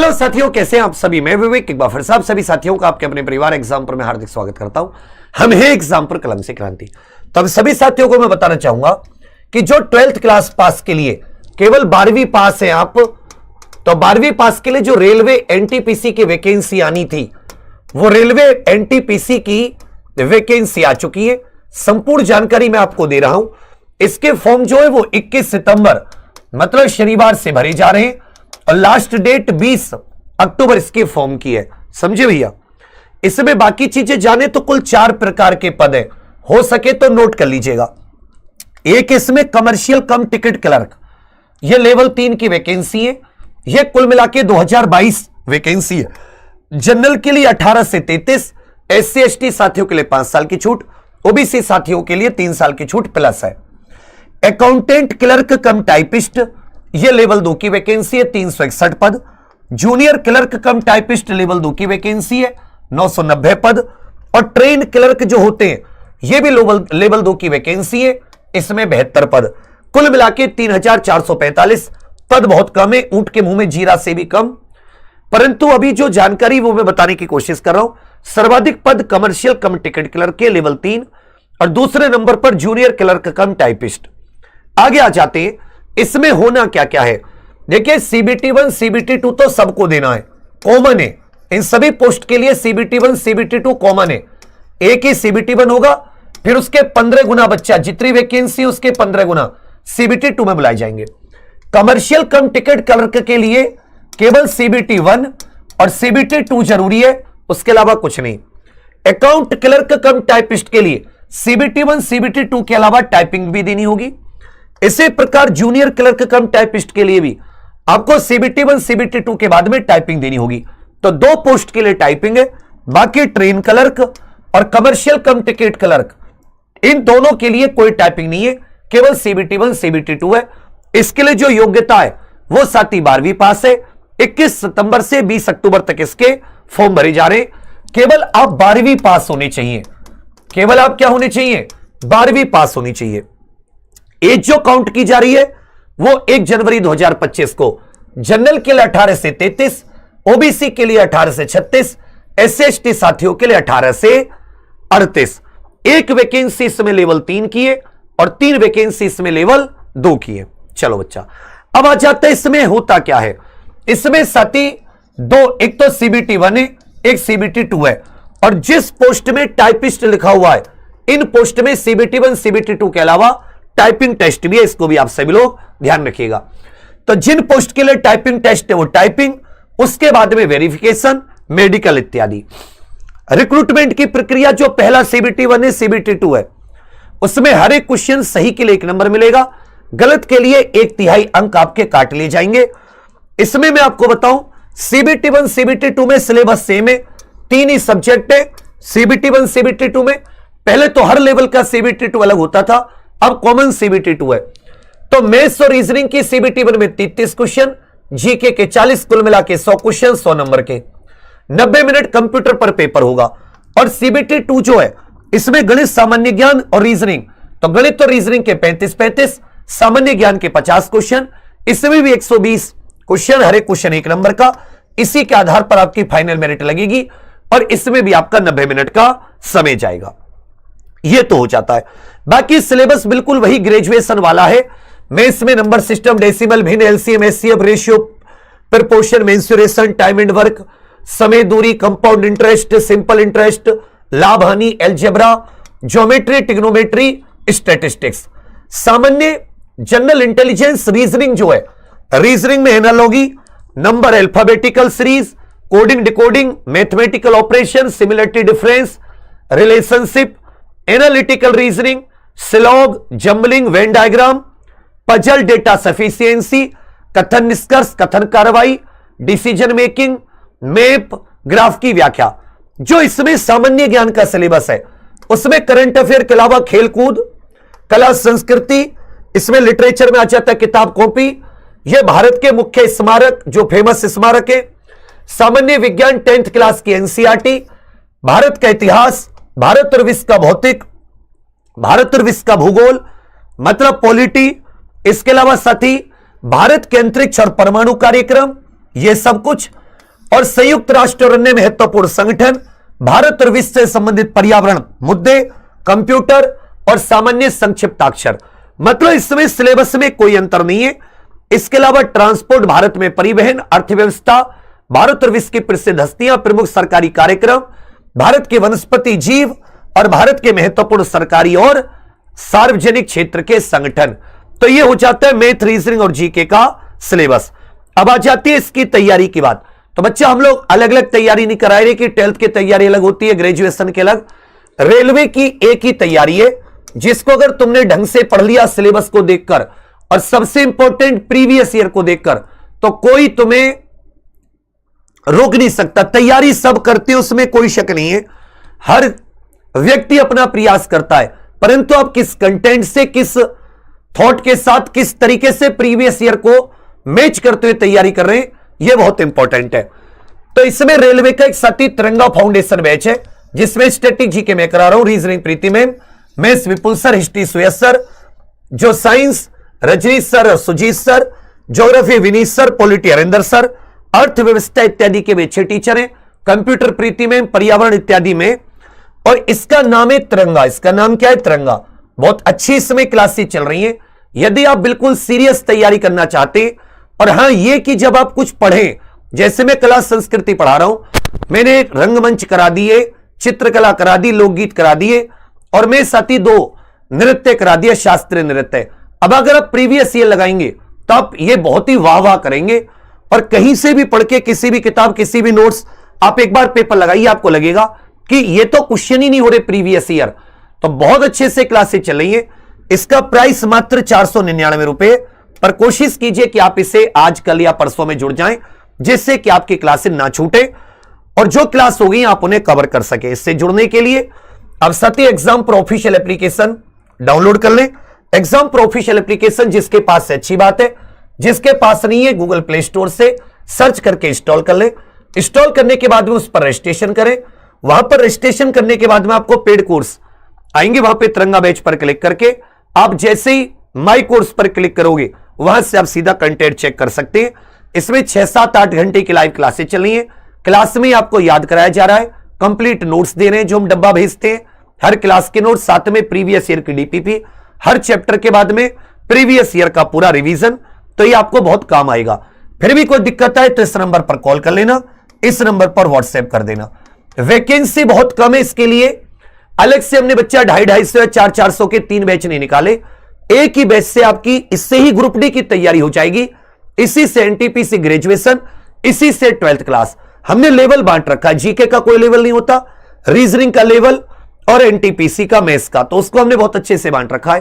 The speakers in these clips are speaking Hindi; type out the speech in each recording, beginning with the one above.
हेलो साथियों, कैसे हैं आप सभी। मैं विवेक एक बार फिर से आप सभी साथियों का आपके अपने परिवार एग्जाम पर मैं हार्दिक स्वागत करता हूं। हम हैं एग्जाम पर कलम से क्रांति। तो अब सभी साथियों को मैं बताना चाहूंगा कि जो 12th क्लास पास के लिए केवल 12वीं पास है आप, तो 12वीं पास के लिए जो रेलवे एनटीपीसी की वैकेंसी आनी थी, वो रेलवे एनटीपीसी की वैकेंसी आ चुकी है। संपूर्ण जानकारी मैं आपको दे रहा हूं। इसके फॉर्म जो है वो 21 सितंबर मतलब शनिवार से भरे जा रहे हैं और लास्ट डेट 20 अक्टूबर इसके फॉर्म की है। समझे भैया। इसमें बाकी चीजें जाने तो कुल 4 प्रकार के पद है, हो सके तो नोट कर लीजिएगा। एक इसमें कमर्शियल कम टिकट क्लर्क, यह लेवल 3 की वैकेंसी है। यह कुल मिला के 2022 वैकेंसी है। जनरल के लिए 18 से 33, SC ST साथियों के लिए 5 साल की छूट, ओबीसी साथियों के लिए 3 साल की छूट प्लस है। अकाउंटेंट क्लर्क कम टाइपिस्ट, यह लेवल 2 की वैकेंसी है, 361 पद। जूनियर क्लर्क कम टाइपिस्ट लेवल 2 की वैकेंसी है, 990 पद। और ट्रेन क्लर्क जो होते हैं यह भी लेवल 2 की वैकेंसी है, इसमें 72 पद। कुल मिला के 3445 पद। बहुत कम है, ऊंट के मुंह में जीरा से भी कम। परंतु अभी जो जानकारी वो मैं बताने की कोशिश कर रहा हूं। सर्वाधिक पद कमर्शियल कम टिकट क्लर्क के लेवल 3 और दूसरे नंबर पर जूनियर क्लर्क कम टाइपिस्ट। आगे आ जाते हैं, इसमें होना क्या क्या है। देखिए CBT 1 CBT 2 तो सबको देना है, कॉमन है। इन सभी पोस्ट के लिए CBT 1 CBT 2 कॉमन है। एक ही CBT 1 होगा, फिर उसके 15 गुना बच्चा, जितनी वैकेंसी उसके 15 गुना CBT 2 में बुलाए जाएंगे। कमर्शियल कम टिकट क्लर्क के लिए केवल CBT 1 और CBT 2 जरूरी है, उसके अलावा कुछ नहीं। अकाउंट क्लर्क कम टाइपिस्ट के लिए CBT 1 CBT 2 के अलावा टाइपिंग भी देनी होगी। इसी प्रकार जूनियर क्लर्क कम टाइपिस्ट के लिए भी आपको CBT 1 CBT 2 के बाद में टाइपिंग देनी होगी। तो 2 पोस्ट के लिए टाइपिंग है, बाकी ट्रेन क्लर्क और कमर्शियल कम टिकट क्लर्क इन दोनों के लिए कोई टाइपिंग नहीं है, केवल CBT 1 CBT 2 है। इसके लिए जो योग्यता है वो साथ ही 12वीं पास है। 21 सितंबर से 20 अक्टूबर तक इसके फॉर्म भरे जा रहे हैं। केवल आप 12वीं पास होने चाहिए, केवल आप क्या होने चाहिए, 12वीं पास होनी चाहिए। एज जो काउंट की जा रही है वो 1 जनवरी 2025 को जनरल के लिए 18 से 33, ओबीसी के लिए 18 से 36, SC ST साथियों के लिए 18 से 38। एक वैकेंसी इसमें लेवल 3 की है और 3 वैकेंसी इसमें लेवल 2 की है। चलो बच्चा, अब आ जाता है इसमें होता क्या है। इसमें साथी 2, एक तो CBT 1 है, एक CBT 2 है। और जिस पोस्ट में टाइपिस्ट लिखा हुआ है, इन पोस्ट में CBT 1 CBT 2 के अलावा टाइपिंग टेस्ट भी है, इसको भी आप सभी लोग ध्यान रखिएगा। तो जिन पोस्ट के लिए टाइपिंग टेस्ट है वो टाइपिंग, उसके बाद में वेरिफिकेशन, मेडिकल इत्यादि। रिक्रूटमेंट की प्रक्रिया जो पहला CBT 1 है CBT 2 है, उसमें हर एक क्वेश्चन सही के लिए 1 नंबर मिलेगा, गलत के लिए 1/3 अंक आपके काट लिए जाएंगे। इसमें मैं आपको बताऊं, CBT 1 CBT 2 में सिलेबस सेम है, 3 ही सब्जेक्ट है। CBT 1 CBT 2 में पहले तो हर लेवल का CBT 2 अलग होता था, अब कॉमन CBT 2 है। तो मैथ्स और रीजनिंग की CBT 1 में 33 क्वेश्चन, जीके के 40, कुल मिला के 100 क्वेश्चन 100 नंबर के। 90 मिनट कंप्यूटर पर पेपर होगा। और CBT 2 जो है इसमें गणित, सामान्य ज्ञान और रीजनिंग, तो गणित और रीजनिंग के 35, सामान्य ज्ञान के 50 क्वेश्चन, इसमें भी 120 क्वेश्चन, हर एक क्वेश्चन 1 नंबर का। इसी के आधार पर आपकी फाइनल मेरिट लगेगी और इसमें भी आपका 90 मिनट का समय जाएगा। यह तो हो जाता है। बाकी सिलेबस बिल्कुल वही ग्रेजुएशन वाला है। मैथ्स में नंबर सिस्टम, डेसिमल, भिन्न, LCM HCF, ratio, proportion, mensuration, time and work, समय दूरी, कंपाउंड इंटरेस्ट, सिंपल इंटरेस्ट, लाभ हानि, एल्जेब्रा, ज्योमेट्री, ट्रिग्नोमेट्री, स्टैटिस्टिक्स। सामान्य जनरल इंटेलिजेंस रीजनिंग जो है, रीजनिंग में analogy, number, alphabetical series, coding decoding, mathematical operation, similarity difference, relationship, analytical reasoning, slog, jumbling, Venn diagram, puzzle, data sufficiency, कथन निष्कर्ष, कथन कार्रवाई, डिसीजन मेकिंग, मैप, ग्राफ की व्याख्या। जो इसमें सामान्य ज्ञान का सिलेबस है, उसमें करंट अफेयर के अलावा खेलकूद, कला, संस्कृति, इसमें लिटरेचर में आ जाता है किताब कॉपी, यह भारत के मुख्य स्मारक जो फेमस स्मारक है, सामान्य विज्ञान 10th क्लास की NCERT, भारत का इतिहास, भारत और विश्व का भौतिक, भारत और विश्व का भूगोल मतलब पॉलिटी, इसके अलावा साथी भारत के अंतरिक्ष और परमाणु कार्यक्रम, यह सब कुछ और संयुक्त राष्ट्र और अन्य महत्वपूर्ण संगठन, भारत और विश्व से संबंधित पर्यावरण मुद्दे, कंप्यूटर और सामान्य संक्षिप्ताक्षर। मतलब इस समय सिलेबस में कोई अंतर नहीं है। इसके अलावा ट्रांसपोर्ट, भारत में परिवहन, अर्थव्यवस्था, भारत और विश्व की प्रसिद्ध हस्तियां, प्रमुख सरकारी कार्यक्रम, भारत के वनस्पति जीव और भारत के महत्वपूर्ण सरकारी और सार्वजनिक क्षेत्र के संगठन। तो यह हो जाता है मैथ, रीजनिंग और जीके का सिलेबस। अब आ जाती है इसकी तैयारी की बात। तो बच्चा हम लोग अलग अलग तैयारी नहीं करा रहे कि 12th की तैयारी अलग होती है, ग्रेजुएशन के अलग। रेलवे की एक ही तैयारी है, जिसको अगर तुमने ढंग से पढ़ लिया सिलेबस को देखकर और सबसे इंपॉर्टेंट प्रीवियस ईयर को देखकर, तो कोई तुम्हें रोक नहीं सकता। तैयारी सब करते हैं, उसमें कोई शक नहीं है। हर व्यक्ति अपना प्रयास करता है, परंतु आप किस कंटेंट से, किस थॉट के साथ, किस तरीके से प्रीवियस ईयर को मैच करते हुए तैयारी कर रहे हैं, यह बहुत इंपॉर्टेंट है। तो इसमें रेलवे का एक सती तिरंगा फाउंडेशन बैच है, जिसमें स्टैटिक जीके मैं करा रहा हूं, reasoning Preeti ma'am, maths Vipul sir, history Suyash sir, जो साइंस रजनीश सर और Sujeet sir, geography Vineet sir, polity Harinder sir, अर्थव्यवस्था इत्यादि के अच्छे टीचर हैं, कंप्यूटर प्रीति मैम, पर्यावरण इत्यादि में। और इसका नाम है तिरंगा। इसका नाम क्या है? तिरंगा। बहुत अच्छी इसमें क्लासेस चल रही हैं। यदि आप बिल्कुल सीरियस तैयारी करना चाहते, और हां ये कि जब आप कुछ पढ़ें, जैसे मैं कला संस्कृति पढ़ा रहा हूं, मैंने रंगमंच करा दिए, चित्रकला करा दी, लोकगीत करा दिए, और मैं साथ ही 2 नृत्य करा दिया, शास्त्रीय नृत्य। अब अगर आप प्रीवियस ईयर लगाएंगे तो आप ये बहुत ही वाह वाह करेंगे। और कहीं से भी पढ़ के, किसी भी किताब, किसी भी नोट्स, आप एक बार पेपर लगाइए, आपको लगेगा कि ये तो क्वेश्चन ही नहीं हो रहे प्रीवियस ईयर। तो बहुत अच्छे से क्लासेस चल रही है। इसका प्राइस मात्र 499 रुपए। पर कोशिश कीजिए कि आप इसे आज, कल या परसों में जुड़ जाएं, जिससे कि आपकी क्लासेस ना छूटे और जो क्लास होगी आप उन्हें कवर कर सके। इससे जुड़ने के लिए अब सती exam pro official application download कर लें। एग्जाम प्रो ऑफिशियल एप्लीकेशन जिसके पास है अच्छी बात है, जिसके पास नहीं है गूगल प्ले स्टोर से सर्च करके इंस्टॉल कर लें। इंस्टॉल करने के बाद में उस पर रजिस्ट्रेशन करें। वहां पर रजिस्ट्रेशन करने के बाद में आपको पेड कोर्स आएंगे, वहां पे तिरंगा बैच पर क्लिक करके आप जैसे ही माई कोर्स पर क्लिक करोगे, वहां से आप सीधा कंटेंट चेक कर सकते हैं। इसमें 6, 7, 8 घंटे की लाइव क्लासेस चल रही हैं। क्लास में आपको याद कराया जा रहा है, कंप्लीट नोट्स दे रहे हैं जो हम डब्बा भेजते हैं, हर क्लास के नोट्स, साथ में प्रीवियस ईयर की डीपीपी, हर चैप्टर के बाद में प्रीवियस ईयर का पूरा रिवीजन। तो ये आपको बहुत काम आएगा। फिर भी कोई दिक्कत आए तो इस नंबर पर कॉल कर लेना, इस नंबर पर व्हाट्सएप कर देना। वैकेंसी बहुत कम है, इसके लिए अलग से हमने बच्चा 250-250 या 400 के 3 बैच नहीं निकाले। एक ही बैच से आपकी, इससे ही ग्रुप डी की तैयारी हो जाएगी, इसी से एनटीपीसी ग्रेजुएशन, इसी से 12th क्लास। हमने लेवल बांट रखा है, जीके का कोई लेवल नहीं होता, रीजनिंग का लेवल और एनटीपीसी का मैथ्स का, तो उसको हमने बहुत अच्छे से बांट रखा है।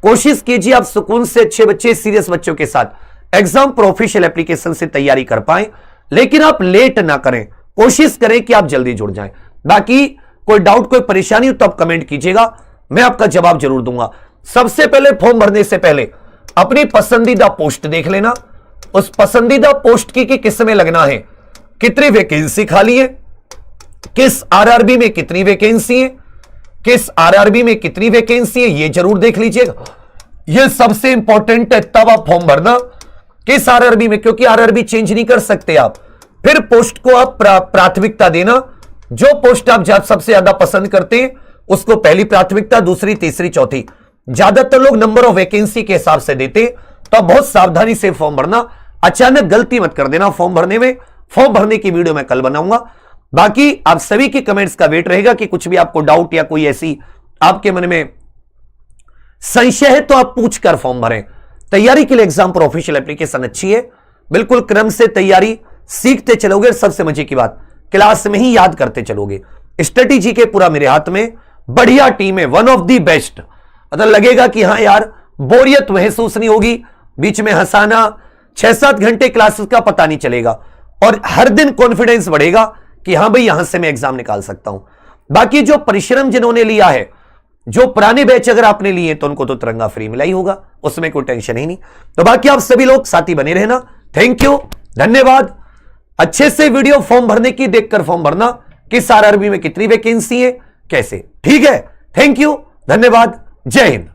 कोशिश कीजिए आप सुकून से अच्छे बच्चे, सीरियस बच्चों के साथ एग्जाम प्रो ऑफिशियल एप्लीकेशन से तैयारी कर पाए, लेकिन आप लेट ना करें, कोशिश करें कि आप जल्दी जुड़ जाएं। बाकी कोई डाउट, कोई परेशानी हो तो आप कमेंट कीजिएगा, मैं आपका जवाब जरूर दूंगा। सबसे पहले फॉर्म भरने से पहले अपनी पसंदीदा पोस्ट देख लेना। उस पसंदीदा पोस्ट की कि किस में लगना है, कितनी वैकेंसी खाली है, किस आरआरबी में कितनी वैकेंसी है, किस आरआरबी में कितनी वैकेंसी है, ये जरूर देख लीजिएगा। ये सबसे इंपॉर्टेंट है, तब आप फॉर्म भरना किस आरआरबी में, क्योंकि आरआरबी चेंज नहीं कर सकते आप। फिर पोस्ट को आप प्राथमिकता देना, जो पोस्ट आप सबसे ज्यादा पसंद करते हैं उसको पहली प्राथमिकता, दूसरी, तीसरी, चौथी। ज्यादातर लोग नंबर ऑफ वैकेंसी के हिसाब से देते हैं, तो आप बहुत सावधानी से फॉर्म भरना, अचानक गलती मत कर देना फॉर्म भरने में। फॉर्म भरने की वीडियो मैं कल बनाऊंगा। बाकी आप सभी की कमेंट्स का वेट रहेगा कि कुछ भी आपको डाउट या कोई ऐसी आपके मन में संशय है तो आप पूछकर फॉर्म भरें। तैयारी के लिए एग्जाम प्रो ऑफिशियल एप्लीकेशन अच्छी है, बिल्कुल क्रम से तैयारी सीखते चलोगे। सबसे मजे की बात, क्लास में ही याद करते चलोगे। स्ट्रेटेजी के पूरा मेरे हाथ में, बढ़िया टीम है, वन ऑफ द बेस्ट। मतलब लगेगा कि हाँ यार बोरियत महसूस नहीं होगी, बीच में हंसाना, 6-7 घंटे क्लासेस का पता नहीं चलेगा, और हर दिन कॉन्फिडेंस बढ़ेगा कि हाँ भाई यहां से मैं एग्जाम निकाल सकता हूं। बाकी जो परिश्रम जिन्होंने लिया है, जो पुराने बैच अगर आपने लिए तो उनको तो तिरंगा फ्री मिला ही होगा, उसमें कोई टेंशन ही नहीं। तो बाकी आप सभी लोग साथी बने रहना। थैंक यू, धन्यवाद। अच्छे से वीडियो फॉर्म भरने की देखकर फॉर्म भरना, किस आरआरबी में कितनी वैकेंसी है, कैसे, ठीक है। थैंक यू, धन्यवाद, जय हिंद।